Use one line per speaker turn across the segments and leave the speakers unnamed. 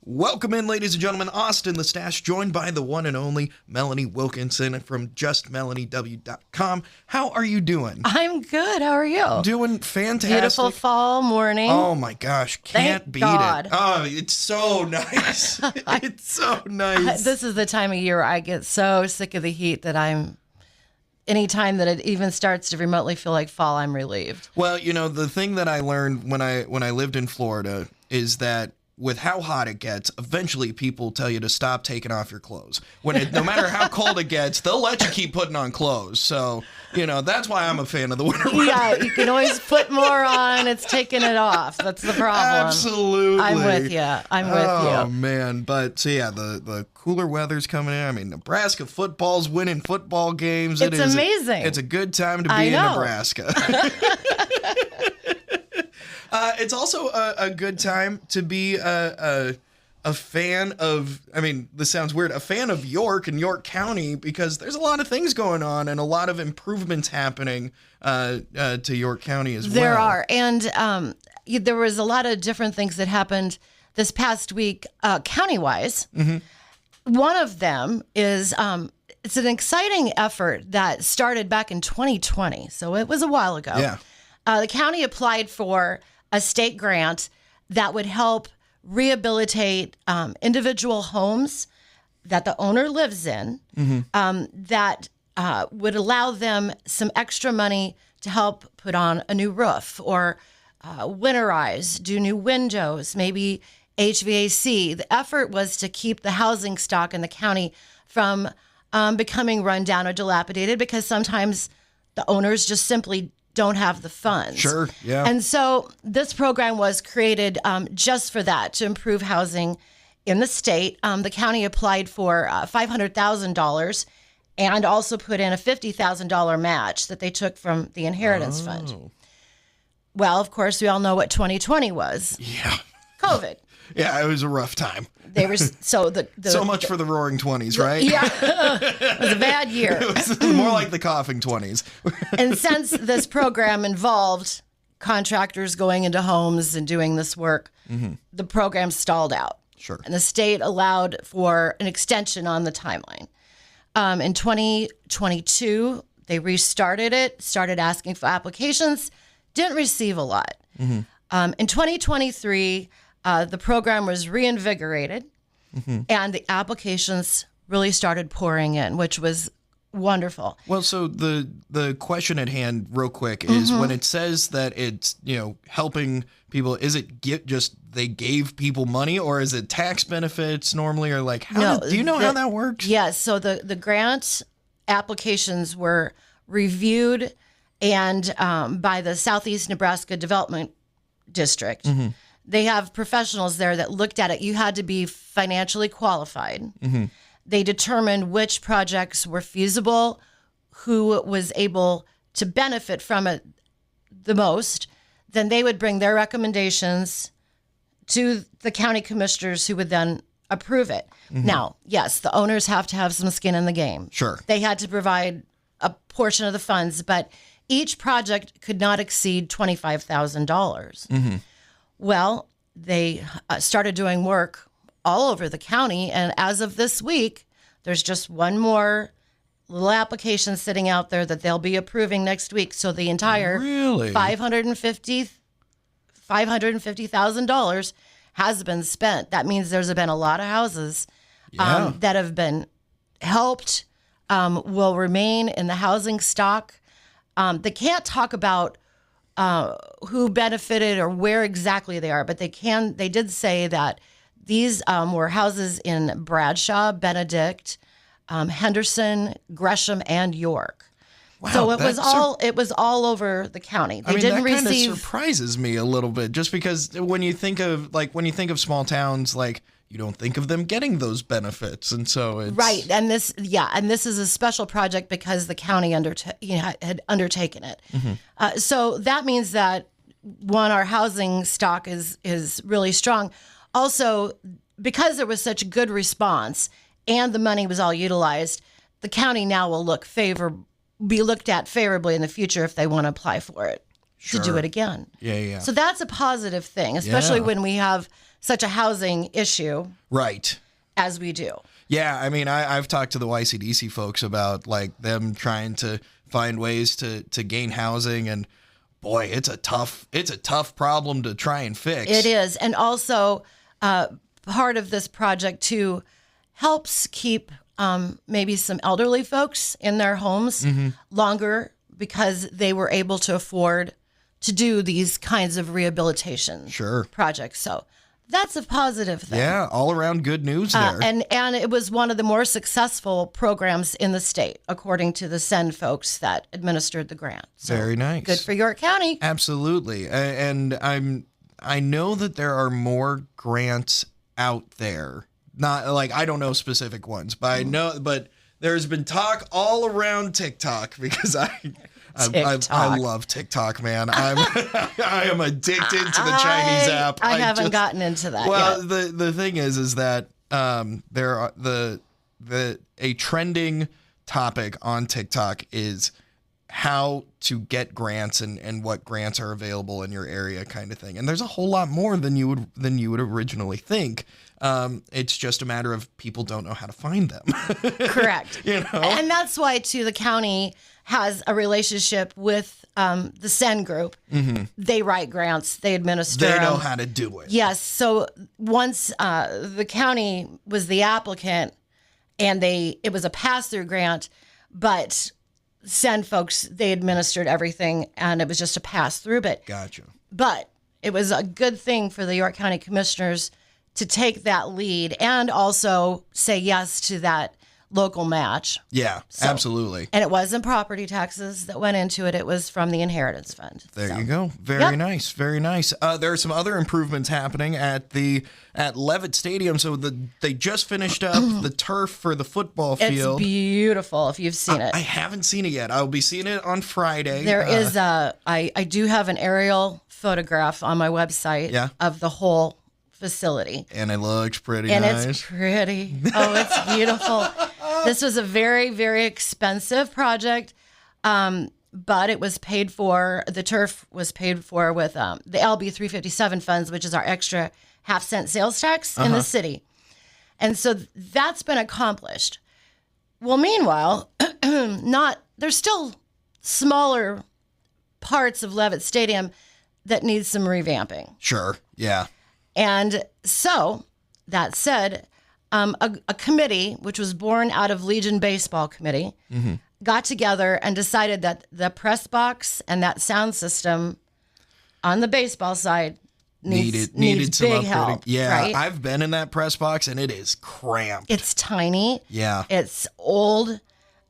Welcome in, ladies and gentlemen. Austin the Stache, joined by the one and only Melanie Wilkinson from JustMelanieW.com. How are you doing?
I'm good. How are you?
Doing fantastic.
Beautiful fall morning.
Oh my gosh, can't
Thank
beat
God.
it. Oh, it's so nice. It's so nice.
This is the time of year I get so sick of the heat that anytime that it even starts to remotely feel like fall, I'm relieved.
Well, you know, the thing that I learned when I lived in Florida is that with how hot it gets, eventually people tell you to stop taking off your clothes. No matter how cold it gets, they'll let you keep putting on clothes. So, you know, that's why I'm a fan of the winter weather.
Yeah, you can always put more on. It's taking it off. That's the problem.
Absolutely.
I'm with you.
Oh, man. But, so yeah, the cooler weather's coming in. I mean, Nebraska football's winning football games.
It's amazing.
It's a good time to be in Nebraska. It's also a good time to be a fan of, I mean, this sounds weird, a fan of York and York County, because there's a lot of things going on and a lot of improvements happening to York County as well.
There are. And there was a lot of different things that happened this past week county-wise. Mm-hmm. One of them is it's an exciting effort that started back in 2020. So it was a while ago.
Yeah.
The county applied for a state grant that would help rehabilitate individual homes that the owner lives in, that would allow them some extra money to help put on a new roof or winterize, do new windows, maybe HVAC. The effort was to keep the housing stock in the county from becoming run down or dilapidated, because sometimes the owners just simply don't have the funds.
Sure, yeah.
And so this program was created just for that, to improve housing in the state. The county applied for $500,000 and also put in a $50,000 match that they took from the inheritance fund. Well, of course, we all know what 2020 was.
Yeah.
COVID.
Yeah, it was a rough time.
They were so
much for the Roaring 20s, right?
Yeah, it was a bad year.
It was more like the coughing 20s.
And since this program involved contractors going into homes and doing this work, the program stalled out.
Sure.
And the state allowed for an extension on the timeline. In 2022, they restarted it, started asking for applications, didn't receive a lot. In 2023, the program was reinvigorated, and the applications really started pouring in, which was wonderful.
Well, so the question at hand, real quick, is when it says that it's, you know, helping people, is it they gave people money, or is it tax benefits normally, or like do you know how that works?
Yes. So the grant applications were reviewed and by the Southeast Nebraska Development District. They have professionals there that looked at it. You had to be financially qualified. They determined which projects were feasible, who was able to benefit from it the most. Then they would bring their recommendations to the county commissioners, who would then approve it. Now, yes, the owners have to have some skin in the game.
Sure.
They had to provide a portion of the funds, but each project could not exceed $25,000. Well, they started doing work all over the county, and as of this week, there's just one more little application sitting out there that they'll be approving next week. So the entire $550,000 has been spent. That means there's been a lot of houses that have been helped, will remain in the housing stock. They can't talk about who benefited or where exactly they are, but they did say that these were houses in Bradshaw, Benedict, Henderson, Gresham, and York. Wow, so it was all over the county. They didn't receive.
That kind of surprises me a little bit, just because when you think of small towns, like, you don't think of them getting those benefits, and so it's
right. And this is a special project because the county had undertaken it. So that means that our housing stock is really strong. Also, because there was such a good response and the money was all utilized, the county now will be looked at favorably in the future if they want to apply for it to do it again.
Yeah.
So that's a positive thing, especially when we have such a housing issue
Right.
as we do.
Yeah, I mean, I've talked to the YCDC folks about like them trying to find ways to gain housing, and boy, it's a tough problem to try and fix.
It is. And also part of this project too helps keep maybe some elderly folks in their homes longer, because they were able to afford to do these kinds of rehabilitation projects. So that's a positive thing.
Yeah, all around good news there.
And it was one of the more successful programs in the state, according to the SEND folks that administered the grant. So
very nice.
Good for York County.
Absolutely. And I know that there are more grants out there. Not like, I don't know specific ones, but I know, but there's been talk all around TikTok, because I love TikTok, man. I am addicted to the Chinese app.
I haven't gotten into that
well,
yet.
the thing is that there are a trending topic on TikTok is how to get grants and what grants are available in your area, kind of thing. And there's a whole lot more than you would originally think. It's just a matter of people don't know how to find them.
Correct. And that's why too the county has a relationship with the SEND group. They write grants, they administer.
They know how to do it.
Yes. So once the county was the applicant, and it was a pass-through grant, but SEND folks, they administered everything, and it was just a pass-through.
Gotcha.
But it was a good thing for the York County Commissioners to take that lead and also say yes to that local match.
Yeah, absolutely.
And it wasn't property taxes that went into it. It was from the inheritance fund.
There you go. Very nice. Very nice. There are some other improvements happening at Levitt Stadium. So they just finished up the turf for the football field.
It's beautiful if you've seen it.
I haven't seen it yet. I'll be seeing it on Friday.
There is I do have an aerial photograph on my website of the whole facility.
And it looks pretty nice.
And it's pretty. Oh, it's beautiful. This was a very, very expensive project, but it was paid for. The turf was paid for with the LB 357 funds, which is our extra half-cent sales tax in the city. And so that's been accomplished. Well, meanwhile, there's still smaller parts of Levitt Stadium that need some revamping.
Sure, yeah.
And so, that said, a committee, which was born out of Legion Baseball Committee, got together and decided that the press box and that sound system on the baseball side needs
some
big
upgrading.
help.
Yeah,
right?
I've been in that press box, and it is cramped.
It's tiny.
Yeah.
It's old.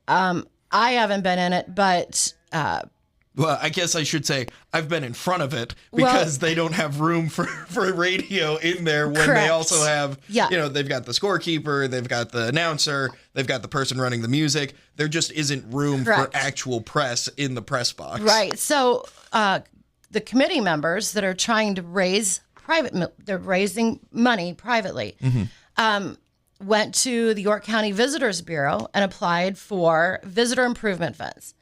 I haven't been in it, but...
well, I guess I should say I've been in front of it, because they don't have room for radio in there when they also have, they've got the scorekeeper, they've got the announcer, they've got the person running the music. There just isn't room for actual press in the press box. Right.
So the committee members that are trying to they're raising money privately, went to the York County Visitors Bureau and applied for visitor improvement funds.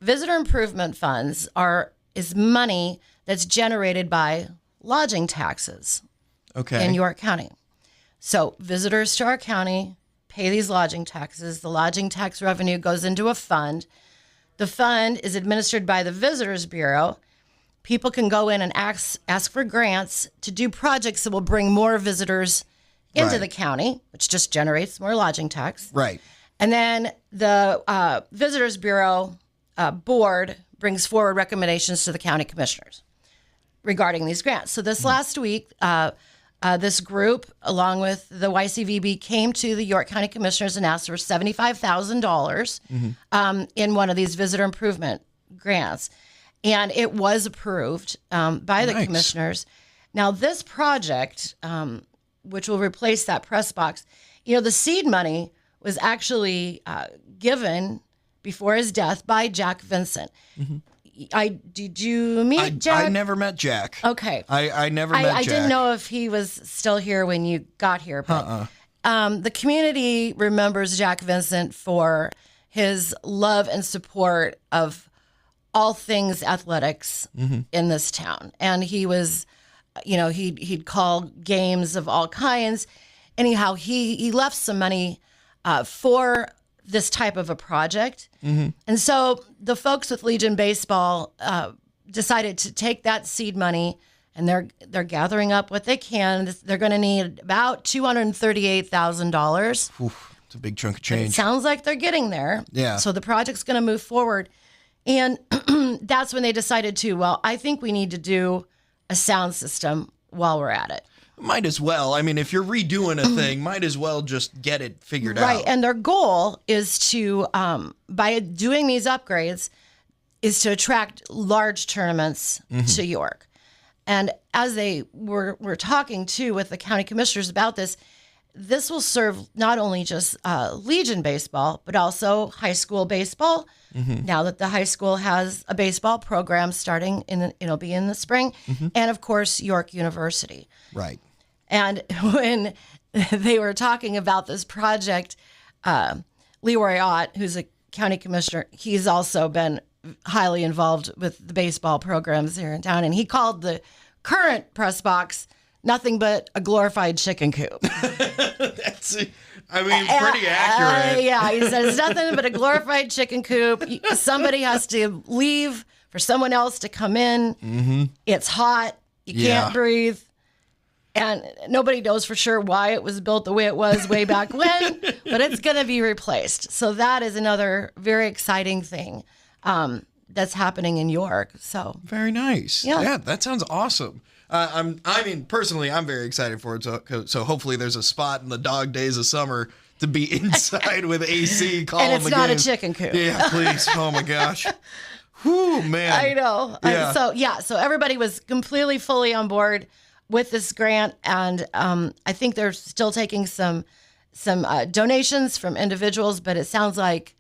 Visitor improvement funds is money that's generated by lodging taxes in York County. So visitors to our county pay these lodging taxes. The lodging tax revenue goes into a fund. The fund is administered by the Visitors Bureau. People can go in and ask for grants to do projects that will bring more visitors into the county, which just generates more lodging tax.
Right.
And then the Visitors Bureau board brings forward recommendations to the county commissioners regarding these grants. So this last week, this group, along with the YCVB, came to the York County commissioners and asked for $75,000 in one of these visitor improvement grants. And it was approved by the commissioners. Now, this project, which will replace that press box, the seed money was actually given before his death by Jack Vincent. Did you meet Jack?
I never met Jack.
Okay.
I never met Jack.
I didn't know if he was still here when you got here. But, the community remembers Jack Vincent for his love and support of all things athletics in this town. And he was he'd call games of all kinds. Anyhow, he left some money for this type of a project. And so the folks with Legion Baseball decided to take that seed money, and they're gathering up what they can. They're going to need about $238,000.
It's a big chunk of change.
It sounds like they're getting there.
Yeah.
So the project's going to move forward. And that's when they decided I think we need to do a sound system while we're at it.
Might as well. I mean, if you're redoing a thing, might as well just get it figured out.
Right. And their goal is to, by doing these upgrades, is to attract large tournaments to York. And as they were talking too with the county commissioners about this will serve not only just Legion baseball, but also high school baseball. Now that the high school has a baseball program starting it'll be in the spring, and of course York University.
Right.
And when they were talking about this project, Leroy Ott, who's a county commissioner, he's also been highly involved with the baseball programs here in town, and he called the current press box nothing but a glorified chicken coop.
That's, I mean, pretty accurate.
Yeah, he says nothing but a glorified chicken coop. Somebody has to leave for someone else to come in. It's hot. You can't breathe. And nobody knows for sure why it was built the way it was way back when, but it's going to be replaced. So that is another very exciting thing that's happening in York. So
very nice. Yeah, that sounds awesome. Personally, I'm very excited for it. So hopefully there's a spot in the dog days of summer to be inside with AC calling
and it's not a chicken coop.
Yeah, please. Oh my gosh. Whew, man.
I know.
Yeah.
So everybody was completely, fully on board with this grant, and I think they're still taking some donations from individuals, but it sounds like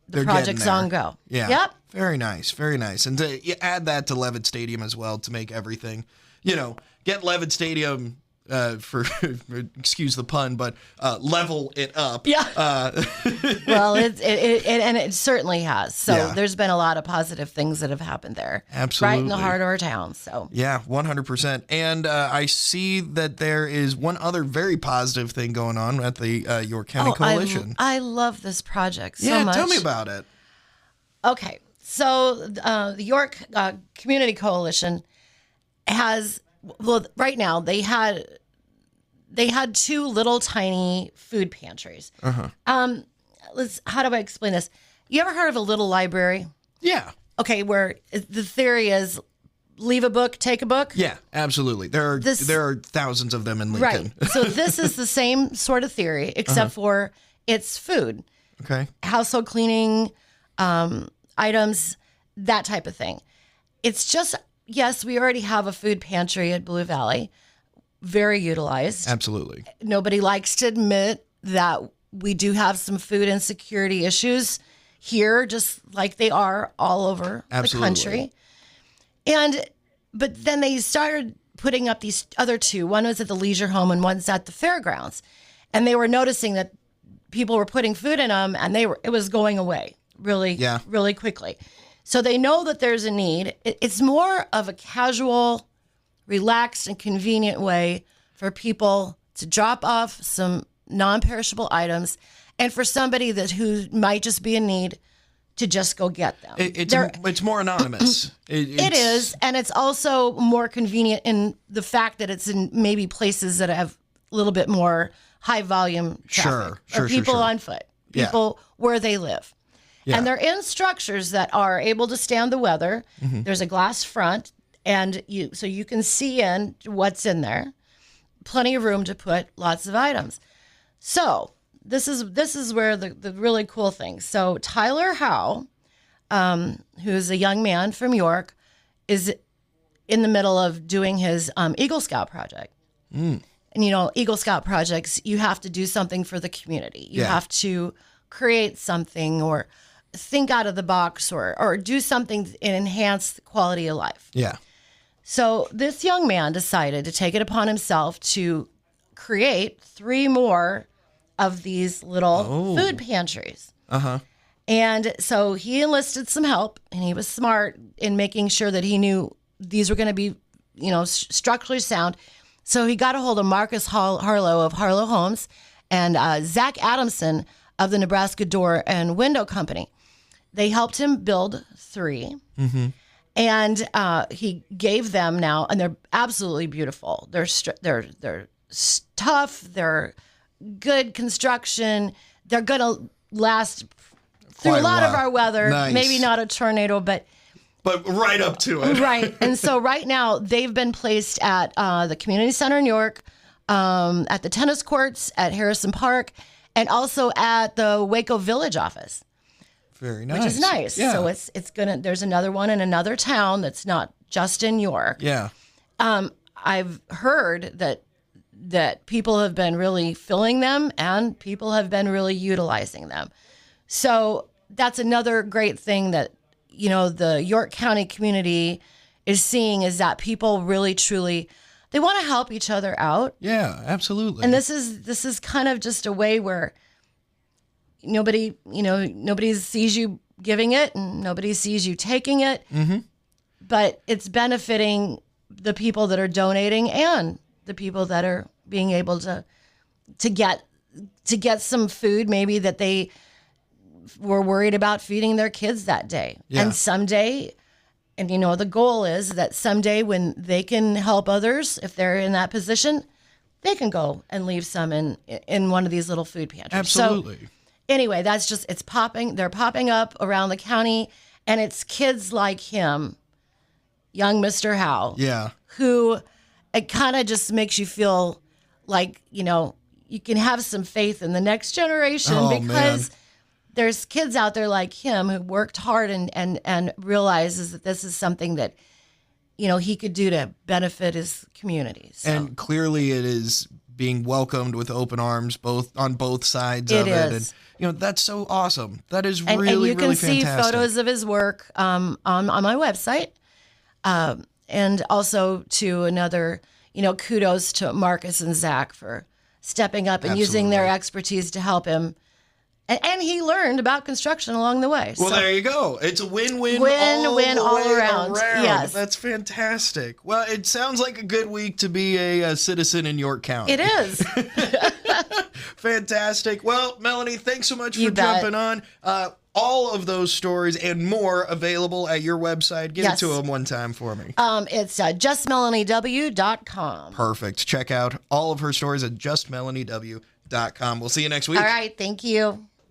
the project's on go.
Yeah.
Yep.
Very nice. Very nice. And you add that to Levitt Stadium as well to make everything, get Levitt Stadium for excuse the pun, but level it up.
Yeah. Well, it certainly has. So there's been a lot of positive things that have happened there.
Absolutely.
Right in the heart of our town. So
yeah, 100%. And I see that there is one other very positive thing going on at the York County Coalition.
I love this project so much.
Yeah, tell me about it.
Okay, so the York Community Coalition has, right now they had two little tiny food pantries. How do I explain this? You ever heard of a little library?
Yeah.
Okay, where the theory is leave a book, take a book?
Yeah, absolutely. There are thousands of them in Lincoln.
Right. So this is the same sort of theory, except for it's food.
Okay.
Household cleaning, items, that type of thing. It's just, yes, we already have a food pantry at Blue Valley, very utilized.
Absolutely.
Nobody likes to admit that we do have some food insecurity issues here, just like they are all over the country. But then they started putting up these other two. One was at the leisure home and one's at the fairgrounds. And they were noticing that people were putting food in them, and it was going away really quickly. So they know that there's a need. It's more of a casual, relaxed, and convenient way for people to drop off some non-perishable items, and for somebody who might just be in need to just go get them.
It's more anonymous.
It is, and it's also more convenient in the fact that it's in maybe places that have a little bit more high volume traffic. Or people on foot, people where they live. Yeah. And they're in structures that are able to stand the weather. There's a glass front, and so you can see in what's in there. Plenty of room to put lots of items. So this is where the really cool thing. So Tyler Howe, who's a young man from York, is in the middle of doing his Eagle Scout project. And Eagle Scout projects, you have to do something for the community. You have to create something or think out of the box or do something and enhance the quality of life. Yeah. So this young man decided to take it upon himself to create 3 more of these little food pantries. And so he enlisted some help, and he was smart in making sure that he knew these were going to be structurally sound. So he got a hold of Marcus Harlow of Harlow Homes and Zach Adamson of the Nebraska Door and Window Company. They helped him build 3. Mm-hmm. And he gave them now, and they're absolutely beautiful. They're tough. They're good construction. They're going to last through a lot of our weather.
Nice.
Maybe not a tornado, but
right up to it.
Right. And so right now they've been placed at the community center in York, at the tennis courts at Harrison Park, and also at the Waco Village office.
Very nice.
Which is nice.
Yeah.
So there's another one in another town that's not just in York.
Yeah.
I've heard that people have been really filling them and people have been really utilizing them. So that's another great thing that, the York County community is seeing, is that people really truly, they want to help each other out.
Yeah, absolutely.
And this is kind of just a way where nobody sees you giving it and nobody sees you taking it. Mm-hmm. But it's benefiting the people that are donating and the people that are being able to get some food maybe that they were worried about feeding their kids that day. Yeah. And someday, and the goal is that someday when they can help others, if they're in that position, they can go and leave some in one of these little food pantries.
Absolutely.
So, anyway, they're popping up around the county, and it's kids like him, young Mr. Howe.
Yeah.
Who it kind of just makes you feel like, you can have some faith in the next generation because there's kids out there like him who worked hard and realizes that this is something that, he could do to benefit his community. So.
And clearly it is being welcomed with open arms, on both sides of it. And, that's so awesome. That is really, really fantastic.
And you can see photos of his work on my website. And also to another, kudos to Marcus and Zach for stepping up and using their expertise to help him. And he learned about construction along the way.
Well, there you go. It's a win-win
all around. Yes.
That's fantastic. Well, it sounds like a good week to be a citizen in York County.
It is.
Fantastic. Well, Melanie, thanks so much for jumping on. All of those stories and more available at your website. Give it to them one time for me.
It's justmelaniew.com.
Perfect. Check out all of her stories at justmelaniew.com. We'll see you next week.
All right. Thank you.